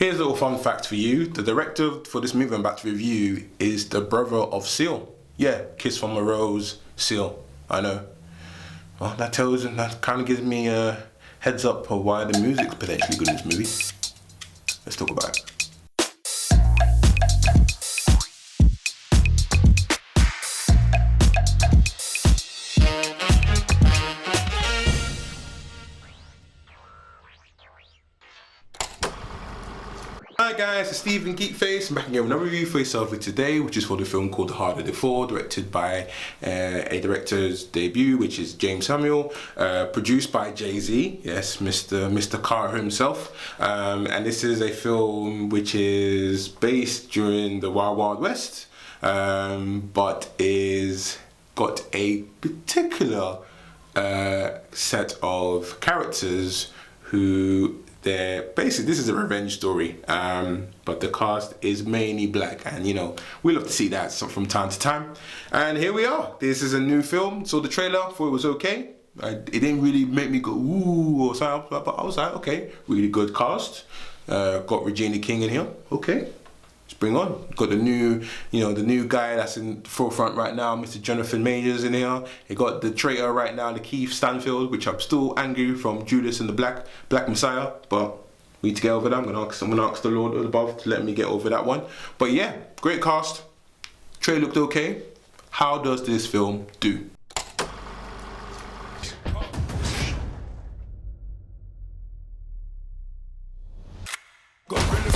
Here's a little fun fact for you. The director for this movie I'm about to review is the brother of Seal. Yeah, Kiss from a Rose, Seal. I know. Well, that kind of gives me a heads up of why the music's potentially good in this movie. Let's talk about it. Hi guys, it's Stephen Geekface. I'm back again with another review for yourself today, which is for the film called The Harder They Fall, directed by a director's debut, which is James Samuel, produced by Jay-Z, yes, Mr. Carter himself. And this is a film which is based during the Wild Wild West, but is got a particular set of characters who basically, this is a revenge story, but the cast is mainly black, and you know, we love to see that from time to time. And here we are. This is a new film. Saw the trailer, thought it was okay. It didn't really make me go ooh or something, but I was like, okay, really good cast. Got Regina King in here. Okay, let's bring on. Got the new guy that's in the forefront right now, Mr. Jonathan Majors in here. He got the traitor right now, the Keith Stanfield, which I'm still angry from Judas and the Black Messiah, but we need to get over that. I'm gonna ask the Lord above to let me get over that one. But yeah, great cast. Trailer looked okay. How does this film do?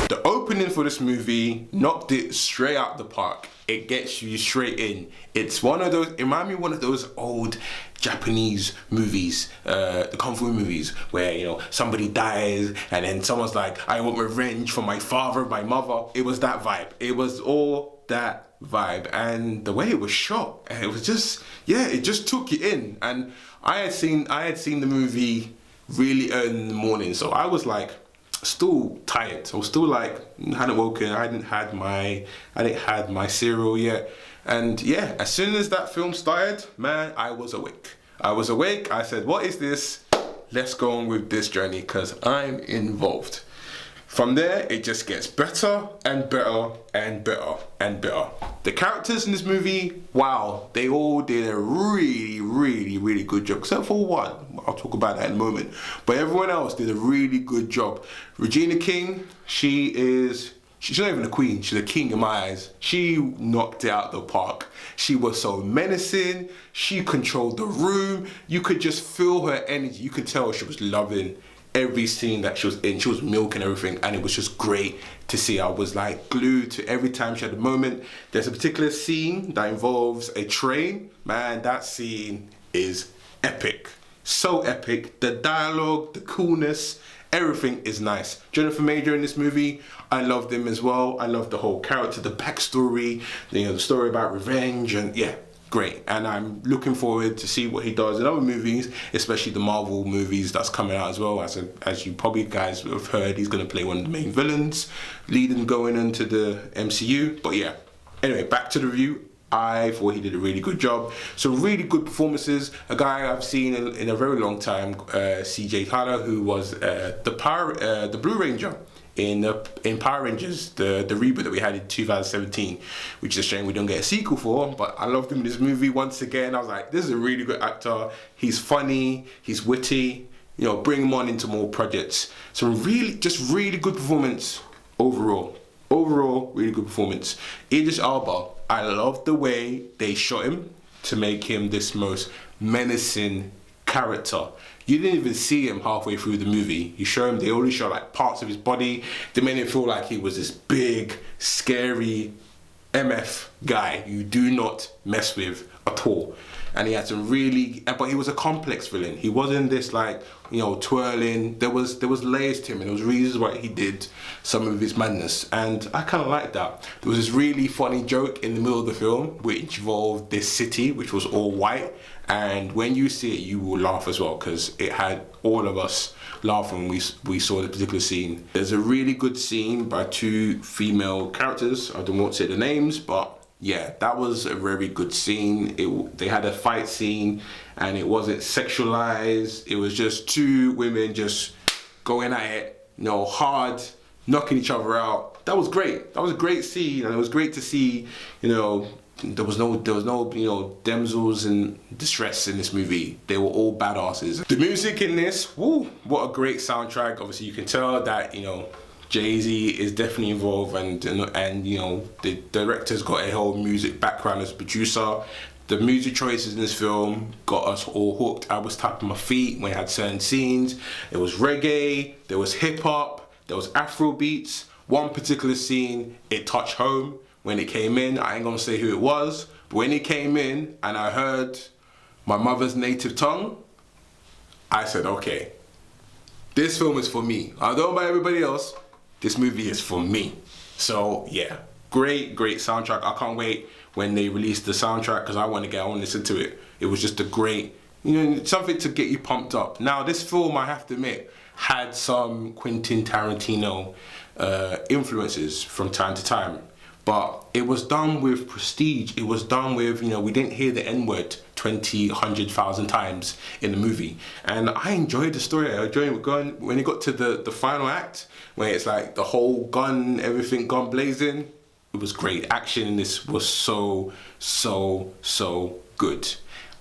The opening for this movie knocked it straight out the park. It gets you straight in. It's one of those, it reminds me of one of those old Japanese movies, the Kung Fu movies, where, you know, somebody dies and then someone's like, I want revenge for my father, my mother. It was that vibe. It was all that vibe. And the way it was shot, it was just, yeah, it just took you in. And I had seen the movie really early in the morning, so I was like, still tired. I was still like, hadn't woken, I hadn't had my cereal yet. And yeah, as soon as that film started, man, I was awake. I said, what is this? Let's go on with this journey, because I'm involved. From there, it just gets better and better and better and better. The characters in this movie, wow, they all did a really, really, really good job, except for one. I'll talk about that in a moment. But everyone else did a really good job. Regina King, she's not even a queen, she's a king in my eyes. She knocked it out the park. She was so menacing, she controlled the room. You could just feel her energy. You could tell she was loving every scene that she was in. She was milking everything, and it was just great to see. I was like glued to every time she had a moment. There's a particular scene that involves a train. Man, that scene is epic. So epic. The dialogue, the coolness, everything is nice. Jonathan Major in this movie, I loved him as well. I loved the whole character, the backstory, the story about revenge, and yeah, great. And I'm looking forward to see what he does in other movies, especially the Marvel movies that's coming out as well. As you probably guys have heard, he's going to play one of the main villains, going into the MCU. But yeah, anyway, back to the review. I thought he did a really good job. So really good performances. A guy I've seen in a very long time, CJ Tyler, who was the Blue Ranger in Power Rangers, the reboot that we had in 2017, which is a shame we don't get a sequel for, but I loved him in this movie once again. I was like, this is a really good actor. He's funny, he's witty, you know, bring him on into more projects. So really good performance overall. Overall, really good performance. Idris Elba, I love the way they shot him to make him this most menacing character. You didn't even see him halfway through the movie. They only showed like parts of his body. They made him feel like he was this big, scary MF guy you do not mess with at all. And he had some but he was a complex villain. He wasn't this like, you know, twirling. There was layers to him, and there was reasons why he did some of his madness. And I kind of liked that. There was this really funny joke in the middle of the film, which involved this city, which was all white. And when you see it, you will laugh as well, because it had all of us laughing when we saw the particular scene. There's a really good scene by two female characters. I don't want to say the names, but yeah, that was a very good scene. They had a fight scene, and it wasn't sexualized. It was just two women just going at it, you know, hard, knocking each other out. That was great. That was a great scene, and it was great to see, you know, there was no, you know, damsels in distress in this movie. They were all badasses. The music in this, woo, what a great soundtrack. Obviously, you can tell that, you know, Jay-Z is definitely involved, and you know, the director's got a whole music background as a producer. The music choices in this film got us all hooked. I was tapping my feet when it had certain scenes. It was reggae, there was hip hop, there was Afro beats. One particular scene, it touched home when it came in. I ain't gonna say who it was, but when it came in and I heard my mother's native tongue, I said, okay, this film is for me. I don't know about everybody else, this movie is for me. So yeah, great soundtrack. I can't wait when they release the soundtrack, because I want to listen to it. It was just a great, you know, something to get you pumped up. Now this film, I have to admit, had some Quentin Tarantino influences from time to time, but it was done with prestige. It was done with, you know, we didn't hear the N-word 20, 100,000 times in the movie, and I enjoyed the story. I enjoyed it going when it got to the final act, where it's like the whole gun, everything gone blazing. It was great. Action in this was so good.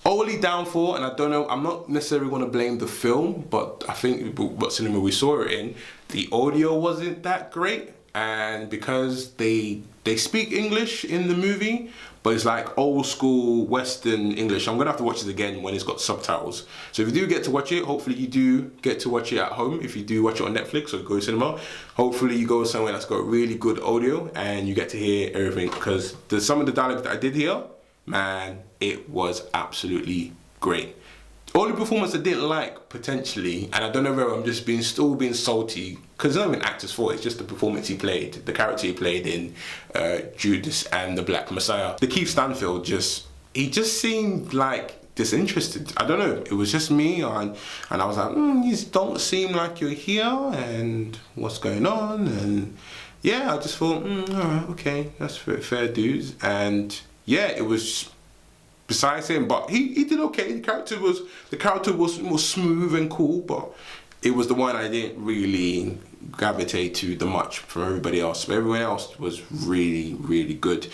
Only downfall, and I don't know, I'm not necessarily going to blame the film, but I think what cinema we saw it in, the audio wasn't that great, and because they speak English in the movie, but it's like old school Western English. I'm gonna have to watch it again when it's got subtitles. So if you do get to watch it, hopefully you do get to watch it at home. If you do watch it on Netflix or go to cinema, hopefully you go somewhere that's got really good audio and you get to hear everything, because some of the dialogue that I did hear, man, it was absolutely great. Only performance I didn't like, potentially, and I don't know whether I'm just still being salty, because it's not even an actor's fault, it's just the performance he played, the character he played in Judas and the Black Messiah. The Keith Stanfield he just seemed like disinterested. I don't know, it was just me, and I was like, you don't seem like you're here, and what's going on? And yeah, I just thought, alright, okay, that's fair dues. And yeah, it was besides him, but he did okay. The character was smooth and cool, but it was the one I didn't really gravitate to the much from everybody else. But everyone else was really good.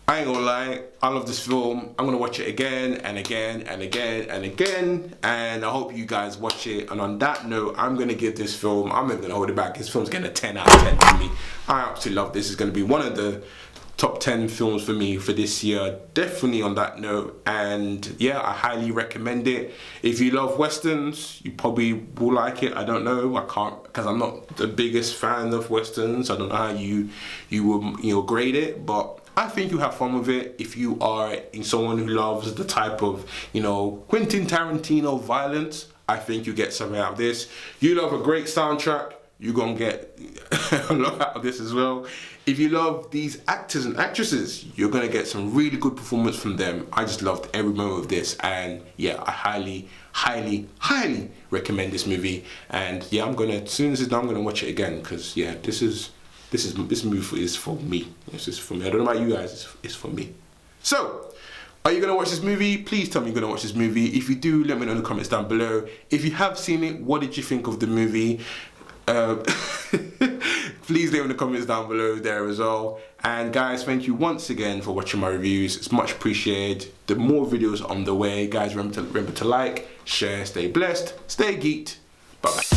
I ain't gonna lie, I love this film. I'm gonna watch it again and again and again and again, and I hope you guys watch it. And on that note, I'm gonna give this film, I'm not gonna hold it back, this film's getting a 10 out of 10 for me. I absolutely love this. It's gonna be one of the top 10 films for me for this year, definitely on that note. And yeah, I highly recommend it. If you love westerns, you probably will like it. I don't know, I can't, because I'm not the biggest fan of westerns. I don't know how you will grade it, but I think you have fun with it. If you are someone who loves the type of, you know, Quentin Tarantino violence, I think you get something out of this. You love a great soundtrack, you're gonna get a lot out of this as well. If you love these actors and actresses, you're gonna get some really good performance from them. I just loved every moment of this, and yeah, I highly recommend this movie. And yeah, as soon as it's done, I'm gonna watch it again, because yeah, this movie is for me. It's just for me. I don't know about you guys, it's for me. So, are you gonna watch this movie? Please tell me you're gonna watch this movie. If you do, let me know in the comments down below. If you have seen it, what did you think of the movie? Please leave in the comments down below there as well. And guys, thank you once again for watching my reviews. It's much appreciated. The more videos on the way. Guys, remember to like, share, stay blessed, stay geeked. Bye bye.